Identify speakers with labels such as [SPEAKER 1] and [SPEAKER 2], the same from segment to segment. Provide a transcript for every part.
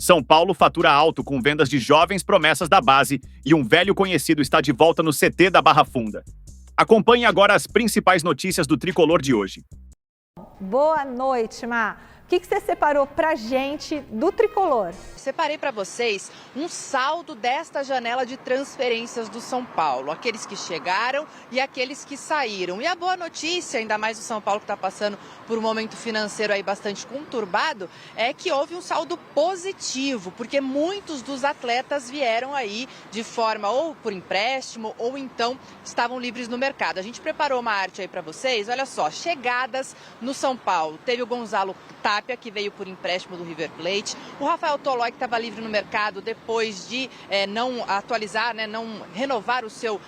[SPEAKER 1] São Paulo fatura alto com vendas de jovens promessas da base e um velho conhecido está de volta no CT da Barra Funda. Acompanhe agora as principais notícias do tricolor de hoje.
[SPEAKER 2] Boa noite, Má. O que você separou pra gente do tricolor?
[SPEAKER 3] Separei para vocês um saldo desta janela de transferências do São Paulo, aqueles que chegaram e aqueles que saíram. E a boa notícia, ainda mais o São Paulo que está passando por um momento financeiro aí bastante conturbado, é que houve um saldo positivo, porque muitos dos atletas vieram aí de forma ou por empréstimo ou então estavam livres no mercado. A gente preparou uma arte aí para vocês, olha só, chegadas no São Paulo. Teve o Gonzalo Tapia, que veio por empréstimo do River Plate, o Rafael Tolói, que estava livre no mercado depois de não atualizar, não renovar o seu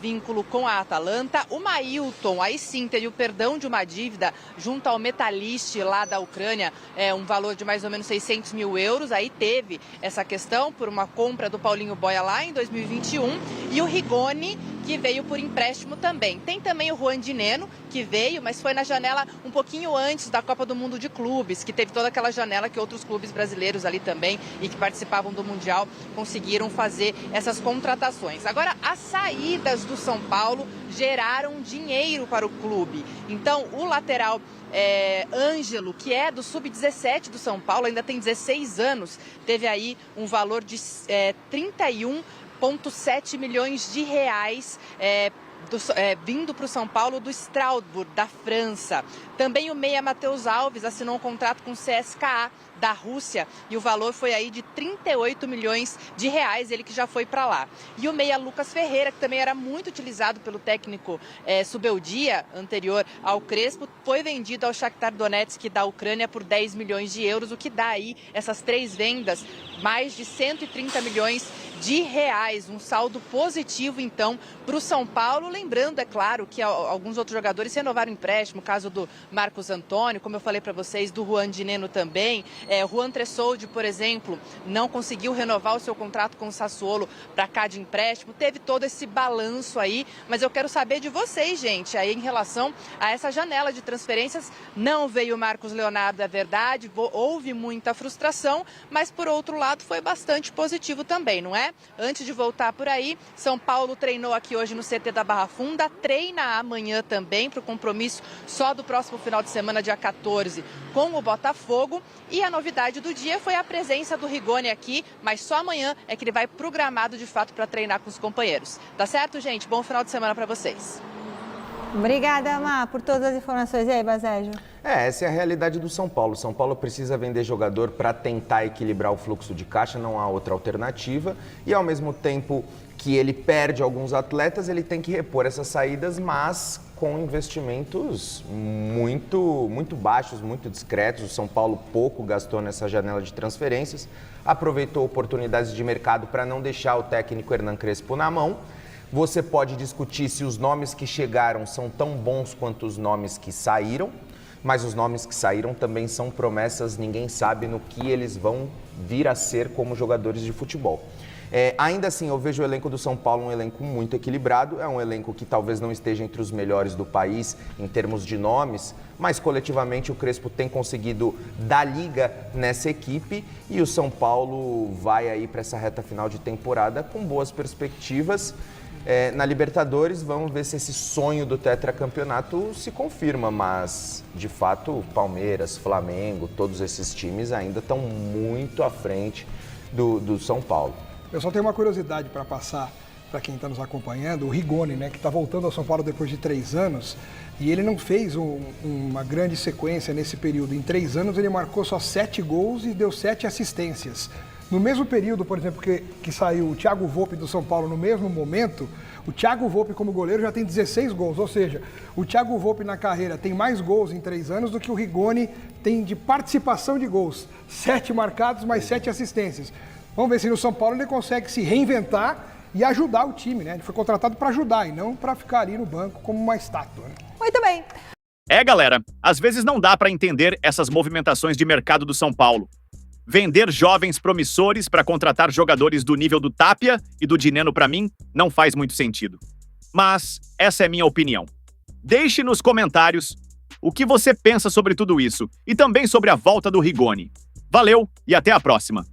[SPEAKER 3] vínculo com a Atalanta. O Mailton, aí sim, teve o perdão de uma dívida junto ao Metalist lá da Ucrânia, um valor de mais ou menos 600 mil euros. Aí teve essa questão por uma compra do Paulinho Boia lá em 2021. E o Rigoni, que veio por empréstimo também. Tem também o Juan Dineno, que veio, mas foi na janela um pouquinho antes da Copa do Mundo de Clubes, que teve toda aquela janela que outros clubes brasileiros ali também e que participavam do Mundial conseguiram fazer essas contratações. Agora, as saídas do São Paulo geraram dinheiro para o clube. Então, o lateral Ângelo, que é do Sub-17 do São Paulo, ainda tem 16 anos, teve aí um valor de 31,7 milhões de reais vindo para o São Paulo do Strasbourg, da França. Também o meia Matheus Alves assinou um contrato com o CSKA da Rússia e o valor foi aí de 38 milhões de reais, ele que já foi para lá. E o meia Lucas Ferreira, que também era muito utilizado pelo técnico Subeldia, anterior ao Crespo, foi vendido ao Shakhtar Donetsk da Ucrânia por 10 milhões de euros, o que dá aí essas três vendas, mais de 130 milhões de reais, um saldo positivo então para o São Paulo, lembrando, é claro, que alguns outros jogadores renovaram o empréstimo, o caso do Marcos Antônio, como eu falei para vocês, do Juan Dineno também, o Juan Tressoldi, por exemplo, não conseguiu renovar o seu contrato com o Sassuolo para cá de empréstimo, teve todo esse balanço aí, mas eu quero saber de vocês, gente, aí em relação a essa janela de transferências. Não veio o Marcos Leonardo, é verdade, houve muita frustração, mas por outro lado foi bastante positivo também, não é? Antes de voltar por aí, São Paulo treinou aqui hoje no CT da Barra Funda, treina amanhã também para o compromisso só do próximo final de semana, dia 14, com o Botafogo. E a novidade do dia foi a presença do Rigoni aqui, mas só amanhã é que ele vai programado de fato para treinar com os companheiros. Tá certo, gente? Bom final de semana para vocês.
[SPEAKER 2] Obrigada, Má, por todas as informações. E aí, Basejo?
[SPEAKER 4] Essa é a realidade do São Paulo. São Paulo precisa vender jogador para tentar equilibrar o fluxo de caixa, não há outra alternativa. E ao mesmo tempo que ele perde alguns atletas, ele tem que repor essas saídas, mas com investimentos muito baixos, muito discretos. O São Paulo pouco gastou nessa janela de transferências, aproveitou oportunidades de mercado para não deixar o técnico Hernan Crespo na mão. Você pode discutir se os nomes que chegaram são tão bons quanto os nomes que saíram, mas os nomes que saíram também são promessas, ninguém sabe no que eles vão vir a ser como jogadores de futebol. Ainda assim, eu vejo o elenco do São Paulo um elenco muito equilibrado, é um elenco que talvez não esteja entre os melhores do país em termos de nomes, mas coletivamente o Crespo tem conseguido dar liga nessa equipe e o São Paulo vai aí para essa reta final de temporada com boas perspectivas. Na Libertadores, vamos ver se esse sonho do tetracampeonato se confirma, mas de fato Palmeiras, Flamengo, todos esses times ainda estão muito à frente do São Paulo.
[SPEAKER 5] Eu só tenho uma curiosidade para passar para quem está nos acompanhando, o Rigoni, que está voltando ao São Paulo depois de 3 anos, e ele não fez uma grande sequência nesse período. Em 3 anos ele marcou só 7 gols e deu 7 assistências. No mesmo período, por exemplo, que saiu o Thiago Volpi do São Paulo, no mesmo momento, o Thiago Volpi como goleiro já tem 16 gols, ou seja, o Thiago Volpi na carreira tem mais gols em 3 anos do que o Rigoni tem de participação de gols. 7 marcados, mais 7 assistências. Vamos ver se no São Paulo ele consegue se reinventar e ajudar o time, Ele foi contratado para ajudar e não para ficar ali no banco como uma estátua.
[SPEAKER 2] Muito bem.
[SPEAKER 1] Galera, às vezes não dá para entender essas movimentações de mercado do São Paulo. Vender jovens promissores para contratar jogadores do nível do Tapia e do Dineno, para mim, não faz muito sentido. Mas essa é minha opinião. Deixe nos comentários o que você pensa sobre tudo isso e também sobre a volta do Rigoni. Valeu e até a próxima!